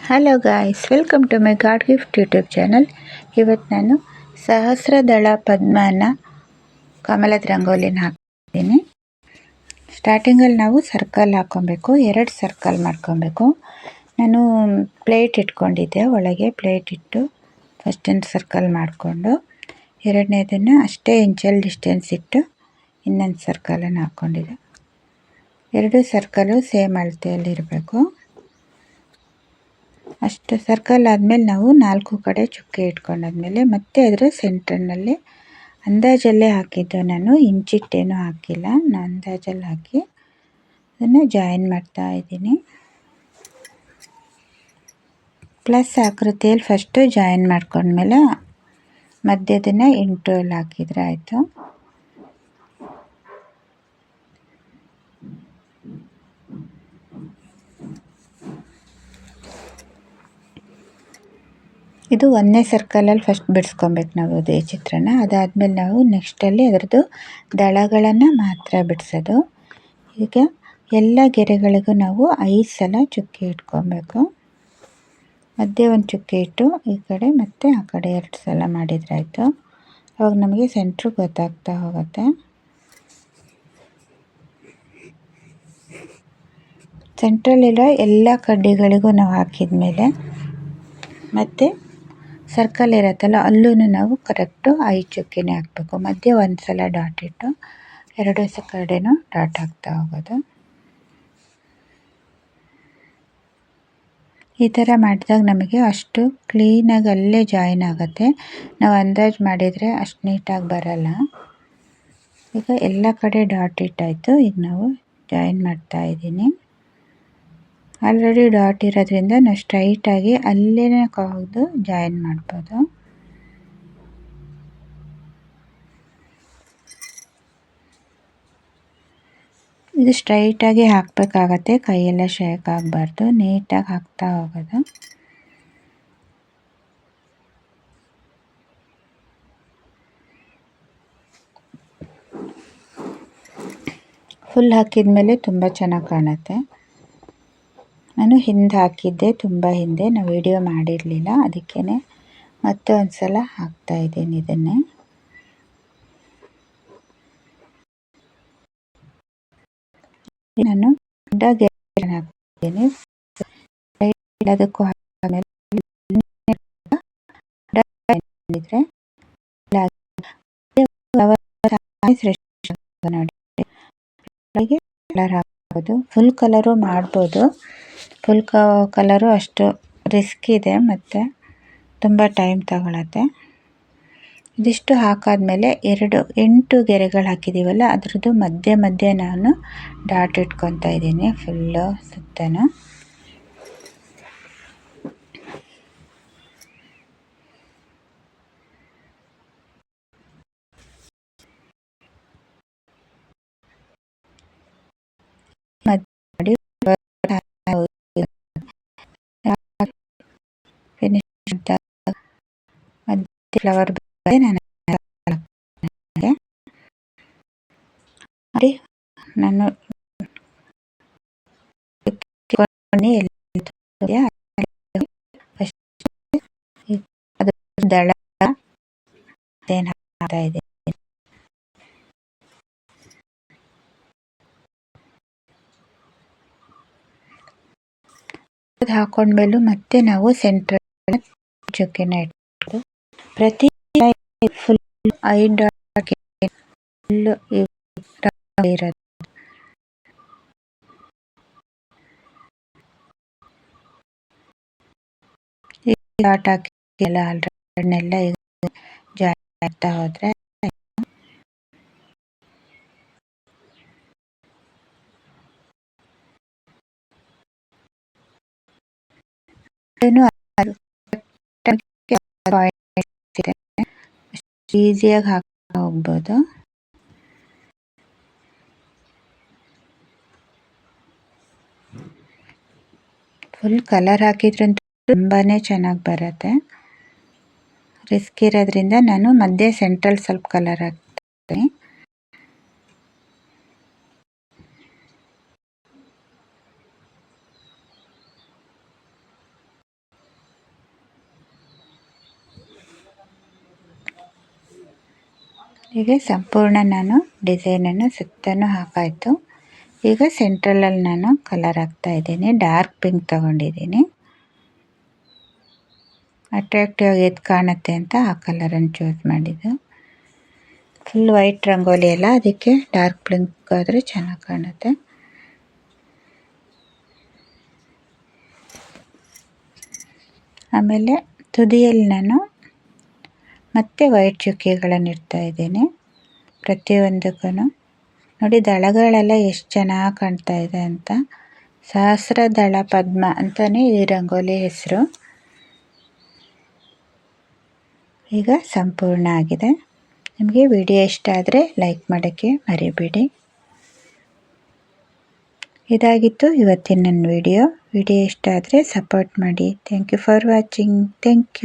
Hello guys, welcome to my god gift YouTube channel. ಇವತ್ತು ನಾನು ಸಹಸ್ರದಳ ಪದ್ಮನ ಕಮಲದ ರಂಗೋಲಿನ ಹಾಕ್ತೀನಿ. ಸ್ಟಾರ್ಟಿಂಗಲ್ಲಿ ನಾವು ಸರ್ಕಲ್ ಹಾಕ್ಕೊಬೇಕು, 2 ಸರ್ಕಲ್ ಮಾಡ್ಕೊಬೇಕು. ನಾನು ಪ್ಲೇಟ್ ಇಟ್ಕೊಂಡಿದ್ದೆ, ಒಳಗೆ ಪ್ಲೇಟ್ ಇಟ್ಟು ಫಸ್ಟ್ ಒಂದು ಸರ್ಕಲ್ ಮಾಡಿಕೊಂಡು ಎರಡನೇದನ್ನು ಅಷ್ಟೇ ಇಂಚಲ್ಲಿ ಡಿಸ್ಟೆನ್ಸ್ ಇಟ್ಟು ಇನ್ನೊಂದು ಸರ್ಕಲನ್ನು ಹಾಕ್ಕೊಂಡಿದ್ದೆ. 2 ಸರ್ಕಲು ಸೇಮ್ ಅಳತೆಯಲ್ಲಿರಬೇಕು. ಅಷ್ಟು ಸರ್ಕಲ್ ಆದಮೇಲೆ ನಾವು 4 ಕಡೆ ಚುಕ್ಕೆ ಇಟ್ಕೊಂಡಾದ್ಮೇಲೆ ಮತ್ತೆ ಅದರ ಸೆಂಟ್ರ್ನಲ್ಲಿ ಅಂದಾಜಲ್ಲೇ ಹಾಕಿದ್ದು, ನಾನು ಇಂಚಿಟ್ಟೇನೂ ಹಾಕಿಲ್ಲ, ನಾನು ಅಂದಾಜಲ್ಲಿ ಹಾಕಿ ಅದನ್ನು ಜಾಯಿನ್ ಮಾಡ್ತಾ ಇದ್ದೀನಿ. ಪ್ಲಸ್ ಆಕೃತಿಯಲ್ಲಿ ಫಸ್ಟು ಜಾಯಿನ್ ಮಾಡ್ಕೊಂಡ್ಮೇಲೆ ಮಧ್ಯದನ್ನು ಇಂಟುವಲ್ಲಿ ಹಾಕಿದರೆ ಆಯಿತು. ಇದು 1ನೇ ಸರ್ಕಲಲ್ಲಿ ಫಸ್ಟ್ ಬಿಡಿಸ್ಕೊಬೇಕು ನಾವು ಅದೇ ಚಿತ್ರನ. ಅದಾದಮೇಲೆ ನಾವು ನೆಕ್ಸ್ಟಲ್ಲಿ ಅದರದ್ದು ದಳಗಳನ್ನು ಮಾತ್ರ ಬಿಡಿಸೋದು. ಈಗ ಎಲ್ಲ ಗೆರೆಗಳಿಗೂ ನಾವು 5 ಸಲ ಚುಕ್ಕೆ ಇಟ್ಕೊಬೇಕು. ಮಧ್ಯೆ ಒಂದು ಚುಕ್ಕೆ ಇಟ್ಟು ಈ ಕಡೆ ಮತ್ತು ಆ ಕಡೆ 2 ಸಲ ಮಾಡಿದರೆ ಆಯಿತು. ಅವಾಗ ನಮಗೆ ಸೆಂಟ್ರು ಗೊತ್ತಾಗ್ತಾ ಹೋಗುತ್ತೆ. ಸೆಂಟ್ರಲ್ಲಿರೋ ಎಲ್ಲ ಕಡ್ಡಿಗಳಿಗೂ ನಾವು ಹಾಕಿದ ಮೇಲೆ ಮತ್ತು ಸರ್ಕಲ್ ಇರುತ್ತಲ್ಲ ಅಲ್ಲೂ ನಾವು ಕರೆಕ್ಟು 5 ಚುಕ್ಕೆನೇ ಹಾಕಬೇಕು. ಮಧ್ಯೆ ಒಂದು ಸಲ ಡಾಟ್ ಇಟ್ಟು 2 ಕಡೆನೂ ಡಾಟ್ ಹಾಕ್ತಾ ಹೋಗೋದು. ಈ ಥರ ಮಾಡಿದಾಗ ನಮಗೆ ಅಷ್ಟು ಕ್ಲೀನಾಗಿ ಅಲ್ಲೇ ಜಾಯಿನ್ ಆಗುತ್ತೆ. ನಾವು ಅಂದಾಜು ಮಾಡಿದರೆ ಅಷ್ಟು ನೀಟಾಗಿ ಬರಲ್ಲ. ಈಗ ಎಲ್ಲ ಕಡೆ ಡಾಟ್ ಇಟ್ಟಾಯಿತು. ಈಗ ನಾವು ಜಾಯಿನ್ ಮಾಡ್ತಾ ಇದ್ದೀನಿ. ಆಲ್ರೆಡಿ ಡಾಟ್ ಇರೋದ್ರಿಂದ ನಾವು ಸ್ಟ್ರೈಟಾಗಿ ಅಲ್ಲೇ ಹೋಗ್ದು ಜಾಯಿನ್ ಮಾಡ್ಬೋದು. ಇದು ಸ್ಟ್ರೈಟಾಗಿ ಹಾಕಬೇಕಾಗತ್ತೆ, ಕೈಯೆಲ್ಲ ಶೇಕ್ ಆಗಬಾರ್ದು, ನೀಟಾಗಿ ಹಾಕ್ತಾ ಹೋಗೋದು. ಫುಲ್ ಹಾಕಿದ ಮೇಲೆ ತುಂಬ ಚೆನ್ನಾಗಿ ಕಾಣುತ್ತೆ. ನಾನು ಹಿಂದೆ ಹಾಕಿದ್ದೆ, ತುಂಬ ಹಿಂದೆ, ನಾನು ವಿಡಿಯೋ ಮಾಡಿರಲಿಲ್ಲ, ಅದಕ್ಕೇ ಮತ್ತೆ ಒಂದು ಸಲ ಹಾಕ್ತಾಯಿದ್ದೀನಿ ಇದನ್ನೇ. ನಾನು ಗೆರೆ ಹಾಕ್ತೀನಿ. ಎಲ್ಲದಕ್ಕೂ ಹಾಕಿದ್ಮೇಲೆ ನೋಡಿ ಕಲರ್ ಹಾಕ್ಬೋದು. ಫುಲ್ ಕಲರು ಮಾಡ್ಬೋದು. ಫುಲ್ ಕಲರು ಅಷ್ಟು ರಿಸ್ಕ್ ಇದೆ ಮತ್ತು ತುಂಬ ಟೈಮ್ ತಗೊಳತ್ತೆ. ಇದಿಷ್ಟು ಹಾಕಾದ್ಮೇಲೆ 8 ಗೆರೆಗಳು ಹಾಕಿದ್ದೀವಲ್ಲ ಅದರದ್ದು ಮಧ್ಯೆ ನಾನು ಡಾಟ್ ಇಟ್ಕೊತಾ ಇದ್ದೀನಿ ಫುಲ್ಲು ಸುತ್ತನೂ. ಫ್ಲವರ್ ನಾನು ದಳ ಹಾಕ್ತಾ ಇದೆ. ಅದು ಹಾಕೊಂಡ್ಮೇಲೂ ಮತ್ತೆ ನಾವು ಸೆಂಟ್ರ್ ಚುಕ್ಕೆನ ಇಟ್ಕೊಂಡು ಪ್ರತಿ ಫುಲ್ 5 ಡಾಟ್ ಫುಲ್ಲು ಇರೋದು. ಡಾಟ್ ಹಾಕಿಲ್ಲ ಅದನ್ನೆಲ್ಲ ಜಾಯಿನ್ ಮಾಡ್ತಾ ಹೋದರೆ ಈಸಿಯಾಗಿ ಹಾಕ್ತಾ ಹೋಗ್ಬೋದು. ಫುಲ್ ಕಲರ್ ಹಾಕಿದ್ರಂತೂ ತುಂಬಾ ಚೆನ್ನಾಗಿ ಬರುತ್ತೆ. ರಿಸ್ಕ್ ಇರೋದ್ರಿಂದ ನಾನು ಮಧ್ಯೆ ಸೆಂಟ್ರಲ್ ಸ್ವಲ್ಪ ಕಲರ್ ಹಾಕ್ತೀನಿ. ಹೀಗೆ ಸಂಪೂರ್ಣ ನಾನು ಡಿಸೈನನ್ನು ಸುತ್ತಲೂ ಹಾಕಾಯಿತು. ಈಗ ಸೆಂಟ್ರಲಲ್ಲಿ ನಾನು ಕಲರ್ ಹಾಕ್ತಾ ಇದ್ದೀನಿ. ಡಾರ್ಕ್ ಪಿಂಕ್ ತಗೊಂಡಿದ್ದೀನಿ. ಅಟ್ರಾಕ್ಟಿವ್ ಆಗಿ ಎದ್ದು ಕಾಣುತ್ತೆ ಅಂತ ಆ ಕಲರನ್ನು ಚೂಸ್ ಮಾಡಿದ್ದು. ಫುಲ್ ವೈಟ್ ರಂಗೋಲಿ ಅಲ್ಲ, ಅದಕ್ಕೆ ಡಾರ್ಕ್ ಪಿಂಕ್ ಆದರೆ ಚೆನ್ನಾಗಿ ಕಾಣುತ್ತೆ. ಆಮೇಲೆ ತುದಿಯಲ್ಲಿ ನಾನು ಮತ್ತೆ ವೈಟ್ ಚುಕ್ಕಿಗಳನ್ನು ಇಡ್ತಾ ಇದ್ದೀನಿ. ಪ್ರತಿಯೊಂದಕ್ಕೂ ನೋಡಿ, ದಳಗಳೆಲ್ಲ ಎಷ್ಟು ಚೆನ್ನಾಗಿ ಕಾಣ್ತಾ ಇದೆ ಅಂತ. ಸಹಸ್ರದಳ ಪದ್ಮ ಅಂತಲೇ ಈ ರಂಗೋಲಿ ಹೆಸರು. ಈಗ ಸಂಪೂರ್ಣ ಆಗಿದೆ. ನಿಮಗೆ ವಿಡಿಯೋ ಇಷ್ಟ ಆದರೆ ಲೈಕ್ ಮಾಡೋಕ್ಕೆ ಮರಿಬೇಡಿ. ಇದಾಗಿತ್ತು ಇವತ್ತಿನ ನನ್ನ ವಿಡಿಯೋ ಇಷ್ಟ ಆದರೆ ಸಪೋರ್ಟ್ ಮಾಡಿ. Thank you for watching. Thank you.